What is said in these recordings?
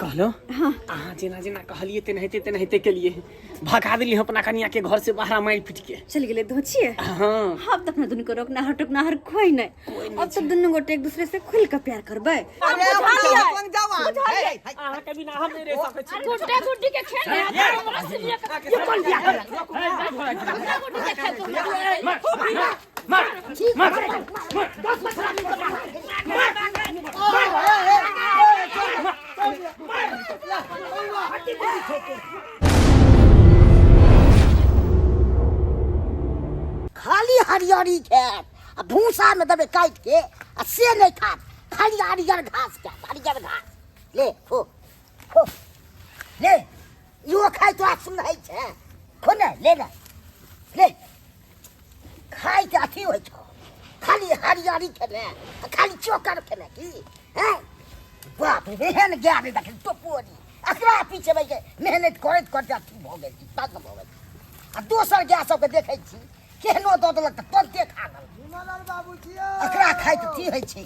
कहलो हाँ अहाँ जेना जेना कहलिए तेनाहिते के लिए भगा दिली अपना कनिया के घर से बाहर मार पीट के चल गेले दोछिए। हाँ अब तो अपना दुनू को रोकना हर कोई नहीं। अब तो दुनू गोटे एक दूसरे से खुल के प्यार करबे। अहाँ के बिना हम नहीं रह सकै छी। गुड्डे गुड्डी के खेल है हमरा से ये कौन बियाह कर गुड्डी के खेल खाली हरियरी खेत भूसा में दबे काट के से नहीं खात खाली हरियर घास के हरियर घास ले हो ले यो खाई तो सुनाई छे खोने ले ना ले खाई के अथी होइ छो खाली हरियरी खेने खाली चोकर खेने की हैं बाप रे हेन गाबे देख तो पोरी अकरा पीछे बैठ के मेहनत करत करत अथी भ गेल तक भ गेल आ दोसर गाय सब के देखै छी केहनो दऽ देलक तऽ तुरंते खा गल झुमालाल बाबू छी अकरा खाइ तऽ की होइ छै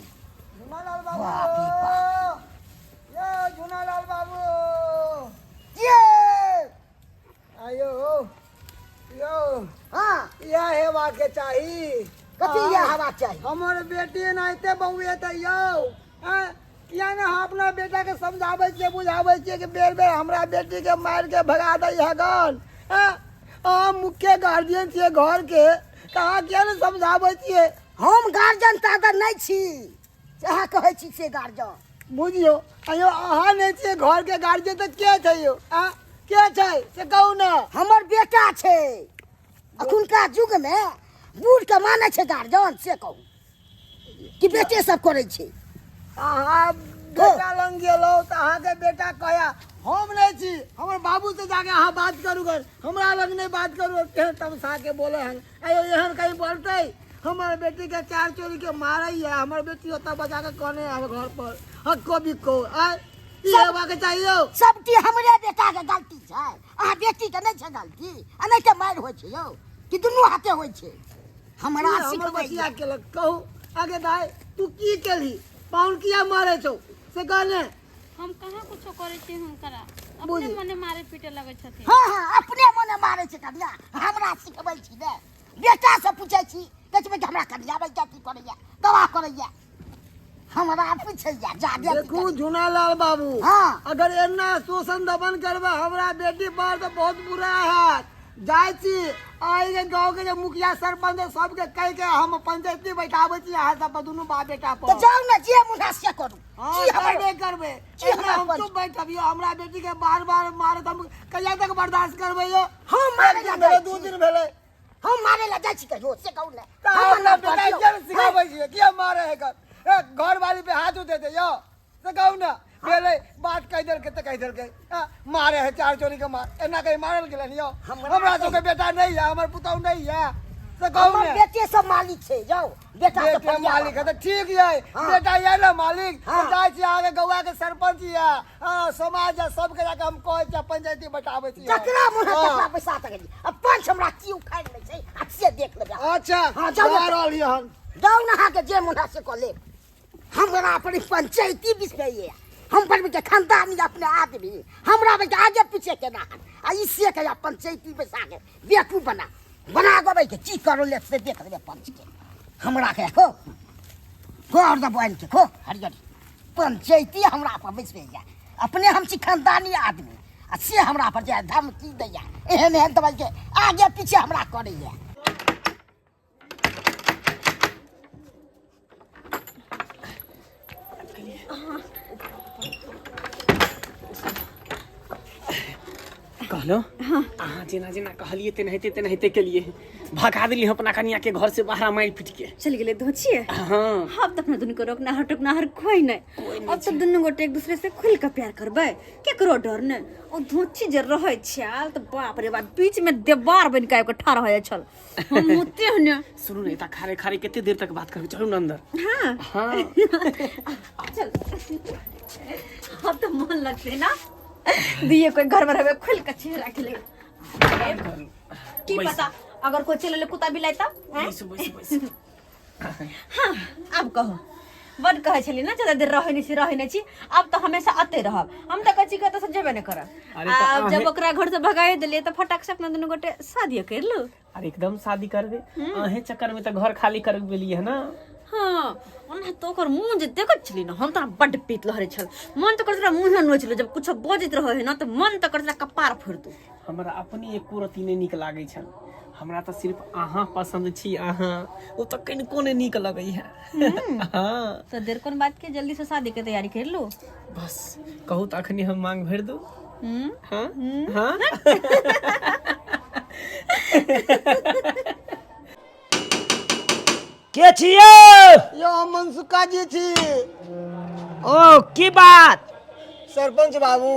झुमालाल बाप रे बाबू ये झुमालाल बाबू ये आयो यो हाँ यह हेवा के चाही कथी ये हवा चाहिए हमर बेटी नाइते बउए त यो हैं किया ने अपना बेटा के समझाबै छियै बुझाबै छियै कि बेर बेर हमरा बेटी के मार के भगा दै है गन हैं हम मुख्य गार्जियन छियै घर के कहाँ किया ने समझाबै छियै हम गार्जियन तादर नहीं छी चाहे कहै छी से गार्जियन बुझियो अयो अहाँ नहीं छियै घर के गार्जियन त के छै यो आ के छै से कहू ने हमर बेटा छै अखुनका युग में बूढ़ के माने छै गार्जियन से कहू कि बेटे सब करे छै अहाँ बेटा लंग गेलो त अहाँ के बेटा कहया हम नहीं छी हमर बाबू से जाके अहाँ बात करू गर हमरा लग नहीं बात करू केहन तमसा के बोले हन अयो एहन कहीं बोलते हमर बेटी के चार चोरी के मारे है हमर बेटी ओता बजा के कहने है घर पर हक्को बिक्को आ ई हेबा के चाहिए सबटी हमरे बेटा के गलती छै अहाँ बेटी के नहीं छै गलती आ नहीं के मार होइ छै यौ कि दुनू हाथे होइ छै हमरा हमर सिखबै बचिया केलक कहू आगे दाई तू की केली पाउन किया मारे छौ से कहने हम कहाँ कुछो करे छी हुनकरा अपने बुझी। मने मारे पीटे लगे छथिन। हाँ हाँ अपने मने मारे छै कनिया हमरा सिखबै छी ने बेटा से पूछै छी कहै हमरा कनिया बैठा की करैया दवा करैया हमरा पूछैया जादे देखू झुनालाल बाबू हाँ अगर एना शोषण दमन करबा हमरा बेटी पर तो बहुत बुरा है जाय छी आई के गांव के जो मुखिया सरपंच सब के कह के हम पंचायती बैठाबै छी अहाँ सब दुनू बाप बेटा तो पर जाओ ना जे मुना से करू हां की हमर करबे करबे जी, एना हम हमरा चुप बैठबियो हमरा बेटी के बार-बार मारे हम कहिया तक बर्दाश्त करबै यो हम मारे ला भेले जाय दू छी। दिन भेले हम मारे ला जाय छी कहियो से कहू ने हम ना बेटा के सिखाबै छी कि मारे है घर वाली पे हाथ उठे दे यो से कहू ना पहले बात कह देल के त कह देल के मारे है चार चोरी के मार एना कहीं मारल गेलन यो हमरा सब के बेटा नहीं है हमर पुतौ नहीं है से कहू हमर ने बेटे सब मालिक छै जाओ बेटा के बेटे मालिक है तो ठीक है बेटा ये ना मालिक जाय छी आगे गौवा के सरपंच है समाज है सब के जाके हम कहै छी पंचायती बैठाबै छी तकरा मुना तकरा पैसा तक अब पंच हमरा की उखाड़ ले छै आ से देख लेबे अच्छा हाँ, जाओ जा ना। रहली हन जाओ ना के जे मुना से कह ले हमरा अपनी पंचायती बिस्बे ये हम पर के खानदानी अपने आदमी हमरा बे आगे पीछे के ना आ इससे के पंचायती बैसा के बेकू बना गबै के की करो ले से देख ले पंच के हमरा के हो और द बन के हो हरियरी पंचायती हमरा पर बैसबे जा अपने हम छी खानदानी आदमी आ से हमरा पर जे धमकी दैया एहन दबाई के आगे पीछे हमरा करैया कहलो अहाँ जेना जेना कहलिए तेनाहिते के लिए भगा दिली अपना कनिया के घर से बाहर मार पीट के चल गेले दोछिए। हाँ अब तो अपना दुनू को रोकना हर कोई नहीं। अब तो दुनू गोटे एक दूसरे से खुल के प्यार करबे केकरो डर ने ओ धोछी जे रहै छाल तो बाप रे बाप बीच में देवार बन के ठाड़ हो जाय छल हम मुते हने सुनू ने ता खारे खारे कितने देर तक बात करबे चलू ना अंदर हां हाँ चल अब तो मन लगते ना दिए कोई घर में रहबे खुल के चेहरा के ले की पता अगर कोई चले ले कुत्ता बिलाई तब हैं बैस हाँ अब कहो बड कहे छली ना ज्यादा देर रहे नहीं छी अब तो हमेशा आते रहब हम तो कची के तो सब जेबे न करब अरे तो अब जब ओकरा घर से भगाए देले तो फटाक से अपना दोनों गोटे शादी कर लो। अरे एकदम शादी कर दे अहे चक्कर में तो घर खाली कर बेलिए है ना। हाँ ओना तो ओकर मुंह जे देखत छली ना हम तो बड पीत लहरे छल मन तो करतरा मुंह नोचले जब कुछ बजत रहे ना तो मन तो करतरा कपार फोड़ दू। हमरा अपनी एक रती नहीं निक लागे छल हमरा तो सिर्फ अहाँ पसंद छी अहाँ वो तो कनिको नहीं निक लगे है। हाँ तो देर कोन बात के जल्दी से शादी के तैयारी कर लो। बस कहू तो अखनी हम मांग भर दू। हाँ हाँ के छिए यो मनसुखा जी छी। ओ की बात सरपंच बाबू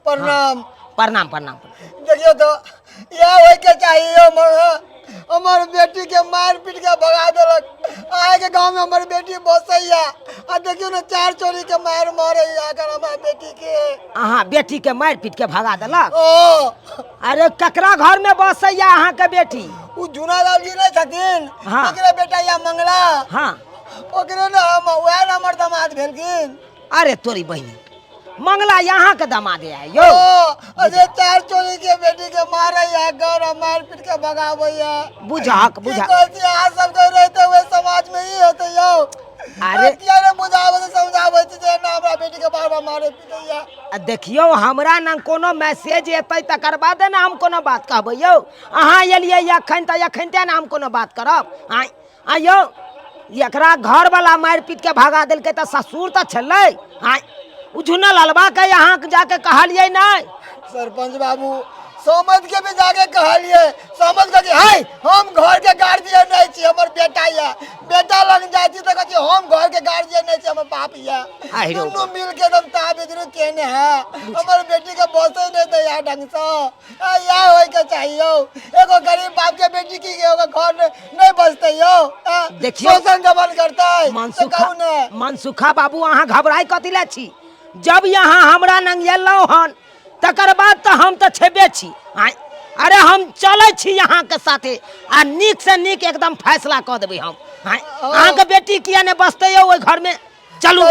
प्रणाम। प्रणाम प्रणाम। देखियो तो यह होय के चाहिए हमार बेटी के मार पीट के भगा देलक आए के गांव में हमारी बेटी बसैया आ देखियो ना 4 चोरी के मार मारैया अगर हमार बेटी के अहाँ बेटी के मार पीट के भगा देलक। ओ अरे ककरा घर में बसैया अहाँ के बेटी? उ जुनालाल जी नहीं छथिन हाँ। ओकरे बेटा या मंगला हाँ ओकरे ना हम वह ना हमर दामाद भेलखिन। अरे तोरी बहनी मंगला यहाँ के दामाद है यो। अरे 4 चोरी के बेटी के मारैया घर मार पीट के भगावैया। बुझाक बुझा यहाँ सब के रहते हुए समाज में ही होते यो। अरे किया रे बुझावे से समझावे छी जे ना हमरा बेटी के बार-बार मारे पीटैया। देखियो हमरा न कोनो मैसेज एतै तकर बाद न हम कोनो बात कहबै यौ। अहाँ एलियै अखन त अखनते न हम कोनो बात करब। आ यौ एकरा घर वाला मारि पीट के भगा देलकै त ससुर त छलै। उझुना लालबा के यहाँ जाके कहलियै नहीं? सरपंच बाबू समझ के भी जाके कहलिए समझ के हाय हम घर के गार्जियन नहीं छी हमर बेटा या बेटा लग जाय छी त कहै छी हम घर के गार्जियन नहीं छी हमर बाप या दोनों मिल के एकदम ताबिदरु केने है हमर बेटी के बसे नहीं दे या ढंग से या होय के चाहिए एगो गरीब बाप के बेटी की एगो घर नहीं बसते यो। देखियो शोषण जबन करता है मनसुखा बाबू अहाँ घबराई कथि ले छी? जब यहाँ हमरा नंग एलौ हन तकर बाद तो हम तो छेबे छी। अरे हम चले छी यहाँ के साथे आ नीक से नीक एकदम फैसला कर देबे हम। अहाँ के बेटी किया ने बसते यो ओइ घर में? चलू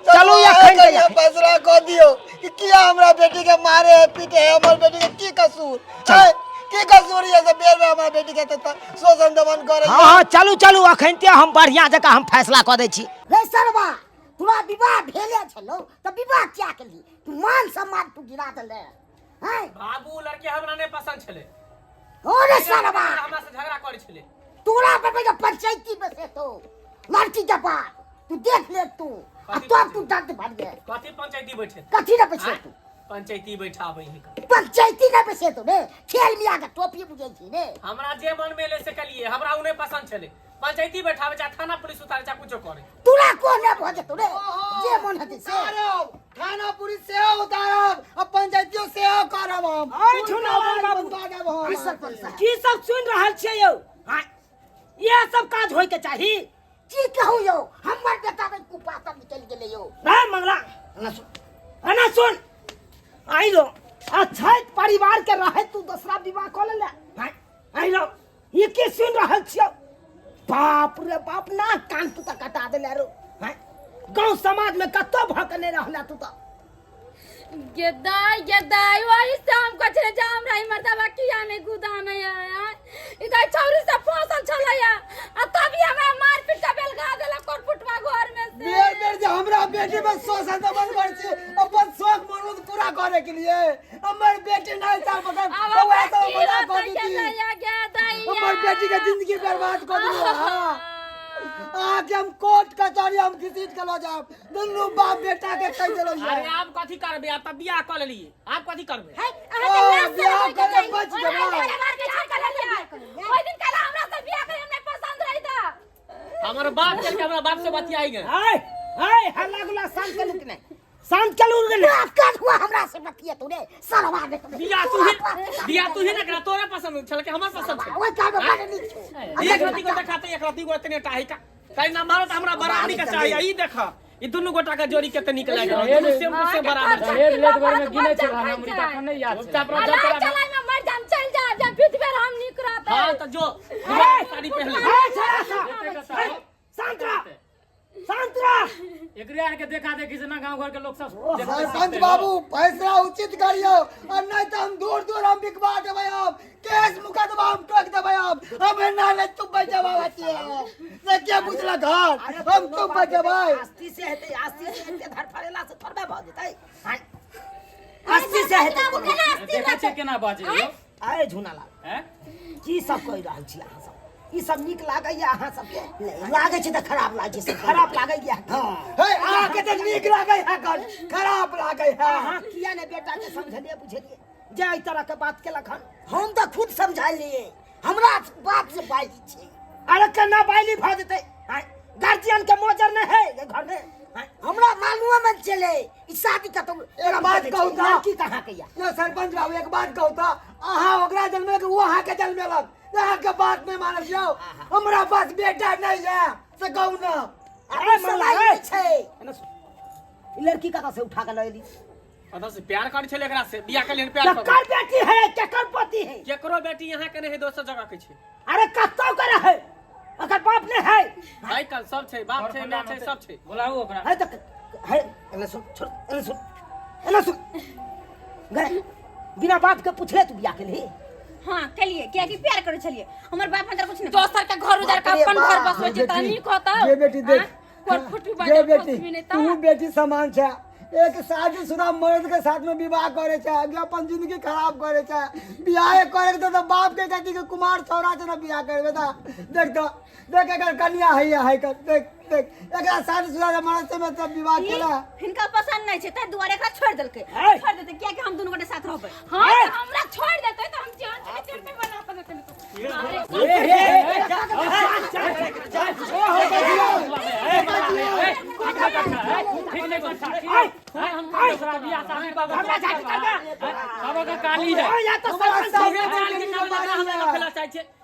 चलू एखन के फैसला कर दियो कि किया हमरा बेटी के मारे पीटे है हमर बेटी के की कसूर है की कसूर है से बेर में हमरा बेटी के त शोषण दमन करे। हां चलू चलू एखनते हम बढ़िया जगह हम फैसला कर दै छी। रे सरवा तोरा विवाह भेले छलो त विवाह क्या केली? तू मान सम्मान तू गिरा देले हैं। बाबू लड़के हमरा नहीं पसंद छले। ओ रे सरवा हमरा से झगड़ा करे छले। तोरा पे जो पंचायती में से तो लड़की के बात तू देख ले तू आ तू दर्द भर गए। कथी पंचायती बैठे? कथी न बैठे तू? पंचायती बैठाबै ही पंचायती न बैठे तू ने खेल मिया के टोपी बुझै छी ने। हमरा जे मन में ले से कलिए हमरा उ नहीं पसंद छले। पंचायती बैठावे जा थाना पुलिस उतारे जा कुछो करे। तोरा को ने भजे तू ने जे मन हते से थाना पुलिस से उतारब अब पंचायतियों से करब हम। ओइ ठुनालाल बाबू की सब सुन रहल छियै यौ? ये सब काज होय के चाही की कहू यौ? हमर बेटा में कुपातर निकल गेले यौ। रे मंगला ना सुन आई लो अच्छा परिवार के रहे तू दूसरा विवाह कर ले। आई लो ये के सुन रहल छियै? बाप रे बाप ना कान तू त कटा देले रो। गांव समाज में कतो भकने रहला तू त गेदाई वही से हम कचरे जाम रही मर्दबा किया ने गुदाना आया इधर चौरी से फसल छलया आ तभी हमरा मार पीट के बेलगा देला कोटपुटवा घर में से बेर बेर जे हमरा बेटी में शोषण दमन कर छी अपन शौक मनुष्य पूरा करे के लिए हमर बेटी नहीं साल पकड़ तो ऐसा बना कर दी हमर बेटी के जिंदगी बर्बाद कर दियो। हां आके हम कोर्ट कचहरी हम घसीट के लो जाब दुनू बाप बेटा के कह देलो। अरे आप कथी करबे? आप त बियाह कर लेलिए आप कथी करबे? बियाह करे बच जबा ओइ दिन कल हमरा से बियाह करे हमने पसंद रही था हमर बाप चल के हमरा बाप से बतियाई गए। हाय हल्ला गुला शांत कर लेते नहीं शांत चलू रे का हुआ हमरा से बतिया तूने सरवा में बियाह तू ही ना करा तोरे पसंद छल के हमर पसंद छल। ओए का बता नहीं एक रति को देखाते एक रति को इतने टाही का कहीं ना मारो त हमरा बराबरी का चाहिए। ई देखा ई दुनु गोटा का जोड़ी के त निक लागे दुनु सेम टू सेम बराबर छै। हेड लेट बार में गिने छै हम अमृता को नहीं याद छै। चला में मर जाम चल जा जब बीच में हम निक रहते। हां त जो साड़ी पहन ले शांत रह शांत रह। एकरे आर के देखा देखी से ना गांव घर के लोग सब सरपंच बाबू फैसला उचित करियो और नहीं तो हम दूर दूर हम बिकवा देबै अब केस मुकदमा हम ठोक देबै अब हमें ना ले तुम बचावा बचिए से क्या बुझला घर हम तुम बचबै आस्ती से धर फरेला से थोड़बे भ जेतै आस्ती से हेतै देखा छै केना बाजे यो आए झुनालाल हैं की सब कहि रहल छी अहाँ सब ई सब नीक लागैया अहाँ सबके लागै छै त खराब लागै छै खराब लागैया हे आ के त नीक लागै है घर खराब लागै है अहाँ किया ने बेटा के समझलिए बुझलिए जे एहि तरह के बात केलक हन हम त खुद समझालिए हमरा बात से बाइली छै अरे केना बाइली भ जेतै गार्जियन के मोजर न है ये घर में हमरा मालूम में चले ई शादी का तो एक बात कहू त की कहां के या यो सरपंच बाबू एक बात कहू त अहाँ ओकरा जन्मे के वो अहाँ के जन्मेलक अहाँ के बात नहीं मानब जाओ हमरा पास बेटा नहीं है से कहू ना अरे मलाई छै ई लड़की कता से उठा के लैली पता से प्यार कर छले एकरा से बियाह के लिए प्यार कर केकर बेटी है केकर पति है केकरो बेटी यहाँ के नहीं दोसर जगह के छै अरे कतौ करे है अगर बाप ने है भाई कल सब छै बाप छै मां छै सब छै बुलाओ ओकरा है त है एने सुन छोड़ एने सुन गए बिना बाप के पूछले तू बियाह के लिए हाँ चलिए क्या कि प्यार करे चलिए हमारे बाप अंदर कुछ नहीं दोसर के घर उधर का अपन घर बसवे छै त नीक होता ये बेटी देख कोर फुटू ये बाजे बेटी भी नहीं तू ता बेटी समान छै एक शादीशुदा मर्द के साथ में विवाह करे छै आगे अपन जिंदगी खराब करे छै बियाह करे के तो बाप के कहती के कुमार छौरा से ना बियाह करबे ता देख अगर कन्या है कर देख एकरा शादीशुदा मर्द से में तब विवाह केला इनका पसंद नहीं छै त दुआरे का छोड़ देलके छोड़ देते क्या कि हम दोनों के साथ रहबे हां हमरा छोड़ देते तो हम जान के तेल पे बना के देते ठीक नहीं करता हम दूसरा बियाह शादी बाबा का काली है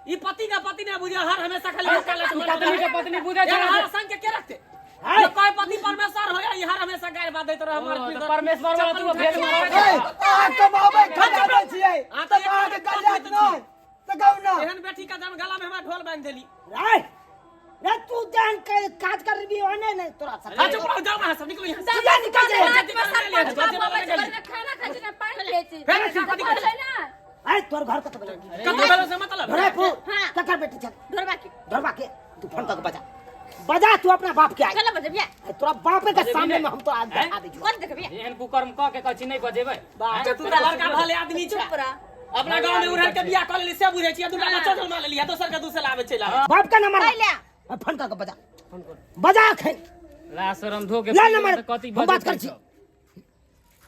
ई पति का पति ने बुझे हर हमेशा खाली पत्नी के पत्नी बुझे छै हर संग के रखते ये कोई पति परमेश्वर हो या हर हमेशा गायर बात देत रह हमर परमेश्वर वाला तू भेद मारो आ कमाबे खजाना छियै आ तो आ के कल्याण नहीं तो कहू ना एहन बेटी का जब गला में हमरा ढोल बांध देली रे तू जान के काज कर भी होने नहीं तोरा सब आ चुप रहो जाओ वहां से निकलो यहां सीधा निकल जा खाना खाने पानी ले छी फिर शादी कर ना अरे तोर घर कत बजा कतो बेलो से मतलब रे पू हाँ। ककर बेटी चल ढोलबा की तू फोन करके बजा तू अपना बाप के आई चल बजे बिया तोरा बाप के सामने में हम तो आज दिखा दे कौन देखे बिया एहन कुकर्म क के कछि नहीं बजेबै तू तो लड़का भले आदमी छ चुप रह अपना गांव में उड़न के बियाह कर ले से बुझे छी तू ना चल मार लिया दोसर के दूसरा आवे चला बाप का नंबर ले फोन करके बजा खे ला शरम धो के ले नंबर कति हम बात कर छी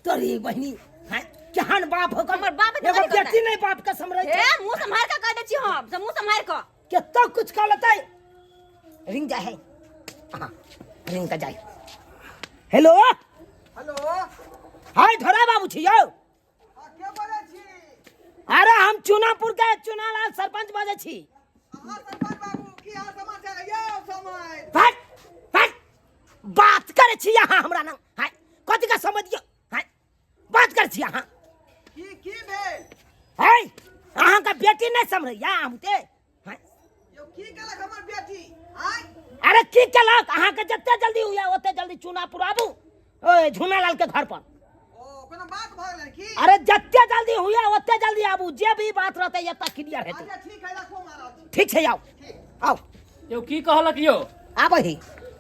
तोरी बहनी है केहन बाप हो हमर बाप एगो बेटी नहीं बाप का समझै ए मुंह संभाल के कह दे छी हम मुंह संभाल के केतो कुछ कर लेतै रिंग जा है हां रिंग का जाए हेलो हाय धरा बाबू छी यौ के बोले छी अरे हम चुनापुर के चुनालाल सरपंच बाजे छी अहाँ सरपंच बाबू की हाल समाचार है यौ समय फट बात करे छी यहाँ हमरा ना हाय कथि का समझ दियो हाय बात करे छी यहाँ की भेल हाय अहाँ का बेटी नहीं समझैया हमते हाय यो की केलक हमर बेटी आय अरे की केलक अहाँ के जत्ते जल्दी हुआ ओते जल्दी चुनापुर आबू ओए झुनालाल के घर पर ओ कोनो बात भ गेल की अरे जत्ते जल्दी हुआ ओते जल्दी आबू जे भी बात रहते ये तक क्लियर हेतै अच्छा ठीक है रखो महाराज ठीक छै आओ यो की कहलक यो आबै है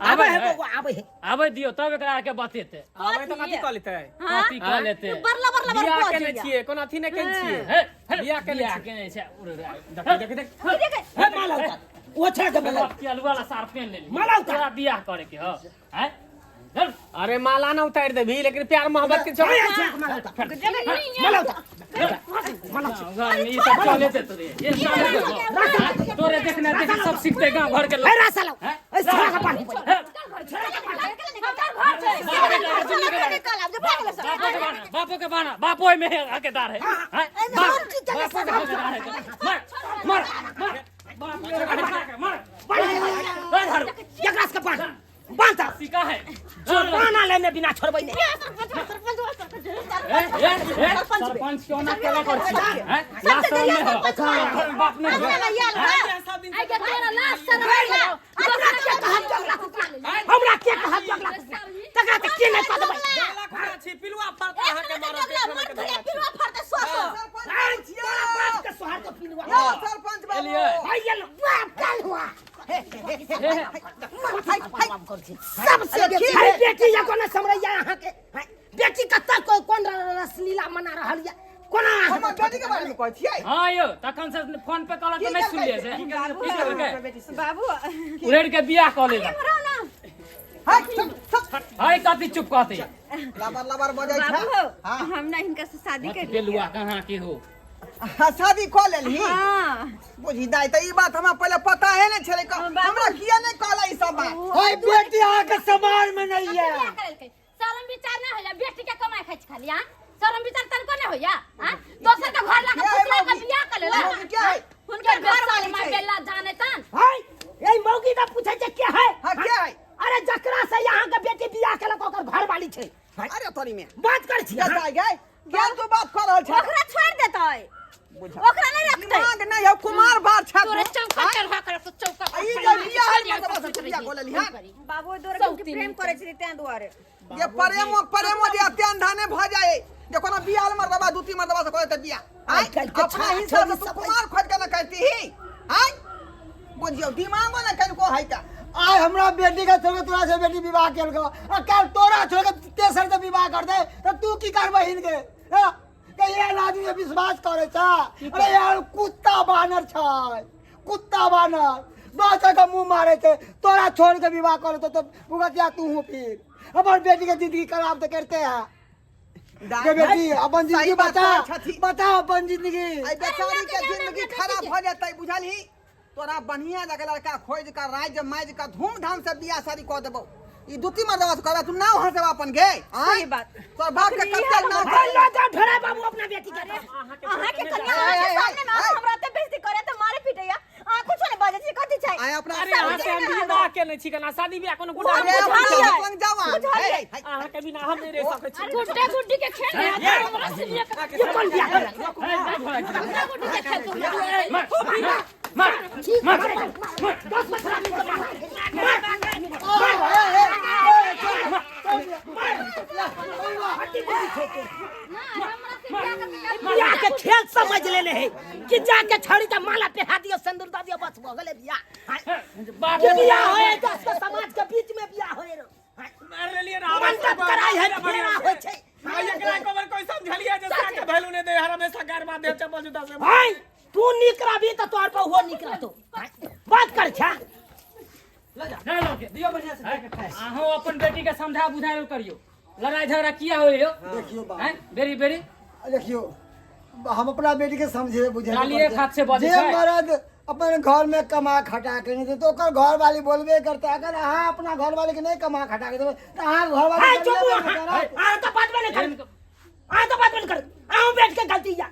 आबै है है। बउआ आबै है आबै दियो तब एकरा के बतेते आवे तो कथि क लेते कथी कह लेते बरला बियाह बोल केने छिए कोन अथी ने केने छिए हे बियाह केने बियाह छी। केने छै देख हे माला उतार ओ छे के बोला के अलुआ ला सार पेन ले माला उतार। तोरा बियाह करे के ह हैं चल अरे माला ना उतार देबी लेकिन प्यार मोहब्बत के छोड़ माला उतार माला उतार घर में ये सब चलेते तोरे ये साले तोरे देखना देख सब सीखते गांव घर के लोग हे रासा लो ए सारा का पानी बापो के बाना बापो में हकदार है बापो के हकदार है मार एकरा से पान बांध सिका है पाना लेने बिना छोड़बै नहीं सरपंच क्यों ना केला कर छी हैं लास्ट में हो बाप ने आई के तेरा लाश से के कहा जगला हमरा के कहा जगला तकरा त के नहीं कर देबै जगला खुदा छी पिलुआ फरता अहाँ के मारो मत भैया पिलुआ फरते सोसो तोरा बाप के सोहार के पिलुआ सरपंच बाबू एलिए हाय ये बाप काल हुआ सबसे हाय बेटी या कोना समरैया अहाँ के बेटी कत्ता कोन रसलीला मना रहल या कोना हमर बेटी के बारे में कहै छियै हाँ यो तखन से फोन पे कॉल तो नहीं सुनलिए से बाबू उड़ेड़ के बियाह कॉल ले हमरा ना हाय हाय कति चुप कहते लबर बजै छै बाबू हम ना इनका से शादी कर बेलुआ कहाँ के हो शादी कऽ लेलही हां बुझी दाई त ई बात हमरा पहले पता है नहीं छले हमरा किया नहीं कहला ई सब बात हाय बेटी अहाँ के समाज में नहीं है शरम विचार ना होया बेटी के कमाई खाइ छ खाली हां शरम विचार तनको ना होया हां दोसर के घर लाके दूसरा के बियाह कर लेला क्या है हुनके घर वाले मां बेला जाने तन हाय यही मौगी दा पूछे छै के है हां क्या है अरे जकरा से यहाँ के बेटी बियाह केलक ओकर घर वाली छै अरे तोरी में बात कर छी क्या जाय गए क्या तू बात कर रहल छै ओकरा छोड़ देतै ओकरा नहीं रखतै दिमाग नहीं है कुमार बात छै तोरे चौका चढ़ा कर तो चौका ई जे बियाह है मतलब से बियाह कऽ लेली हां बाबू दोरे के प्रेम करे छी तें दुआरे ये प्रेमो जे अत्यंत धाने भ जाए जे कोनो बियाह में दबा दूती में दबा से करे त बियाह हाय अपना हिसाब से तू कुमार खोज के न कहती ही हाय बुझियो दिमागो न कनको है त आज हमरा बेटी का छोड़ तोरा से बेटी विवाह केल गो आ कल तोरा छोड़ के तेसर से विवाह कर दे तो तू की करबे हिनके के ये आदमी पे विश्वास करे छा अरे यार कुत्ता बानर छै कुत्ता बानर दोसर का मुंह मारे छे तोरा छोड़ के विवाह करे तो भुगतिया तू हो फिर हमार बेटी के जिंदगी खराब तो करते हैं के बेटी अपन जिंदगी बता अपन जिंदगी आई बेचारी के जिंदगी खराब हो जाता बुझलही तोरा बढ़िया जगह लड़का खोज कर राज माज का धूमधाम से बियाह शादी कर देबो ई दूती में दवा करबा तू नाव हंसे अपन गे सही बात तोर बाप के कत्ते नाव हेलो जा ढोरा बाबू अपना बेटी के अहाँ के कन्या सामने में हमरा ते बेइज्जती करे त मारे पिटैया आ कुछ नहीं बाजे छी कथि छै आय अपना अरे अहाँ के हम विवाह के नहीं छी कना शादी बियाह कोनो गुडा अरे अपन जावा अहाँ के बिना हम नहीं रह सकै छी गुड्डे गुड्डी के खेल हमरा से बियाह कर ये कौन बियाह कर गुड्डी के खेल तू बियाह के खेल समझ लेले है कि जाके छड़ी का माला पहना दियो सिंदूर दा दियो बस हो गेले बियाह के बियाह होए दस के समाज के बीच में बियाह होए रो मार लेलिए ना मंडप कराई है फेरा होय छै भाई एकरा खबर कोई समझलिए जे साके वैल्यू ने दे हमेशा गार मार दे चप्पल जूता से भाई तू निकरा भी तो तोर पर हो निकरा तो बात कर छा दियो बढ़िया से अहो अपन बेटी के समझा बुझायल करियो लड़ाई झगड़ा किया होइयो देखियो बाप हैं बेरी बेरी देखियो हम अपना बेटी के समझे बुझे डालिए हाथ से बजे जे मर्द अपन घर में कमा खटा के नहीं दे तो ओकर घर वाली बोलबे करता अगर अहाँ अपना घर वाले के नहीं कमा खटा के देबे तो अहाँ घर वाले हाय चुप आ तो बात में नहीं कर आ तो बात में नहीं कर आओ बैठ के गलती या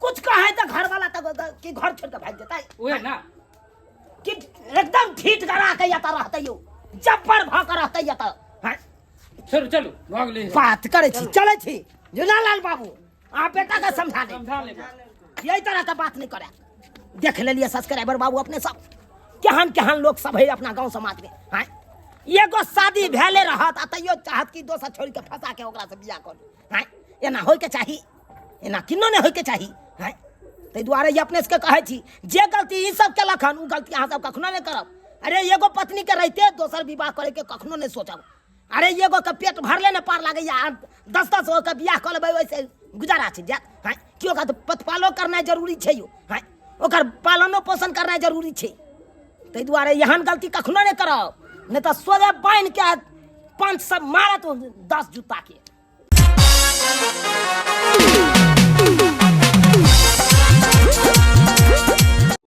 कुछ कहे तो घर वाला तक कि घर छोड़ के भाग जाता है ओए ना कि एकदम ठीक करा के याता रहते यो जब्बर भ के रहते याता चलो चलो भाग ले बात करे छी चले छी जुलालाल बाबू आप बेटा का समझा दे समझा ले यही तरह का बात नहीं करे देख लेलिए सब्सक्राइबर बाबू अपने सब केहन लोग सब है अपना गांव समाज में हैं एगो शादी भेले रहत आ तइयो चाहत कि दोसर छोड़ के फंसा के ओकरा से बियाह कर हैं एना होय के चाही एना किन्नो ने होय के चाही हैं तै दुआरे ये अपने से कहे छी जे गलती ई सब केलक हन उ गलती अहाँ सब कखनो नहीं करब अरे एगो पत्नी के रहते दोसर विवाह करे के कखनो नहीं सोचब अरे एगो के पेट भरले न पार लागैया 10-10 गो के बियाह कर लेबै वैसे गुजारा छै जात हैं क्यों का पतपालो करना जरूरी छै यो हैं ओकर पालनो पोषण करना जरूरी छै तै दुआरे एहन गलती कखनो नहीं करब नहीं तो सोझे बांध के 5 सब मारत 10 जूता के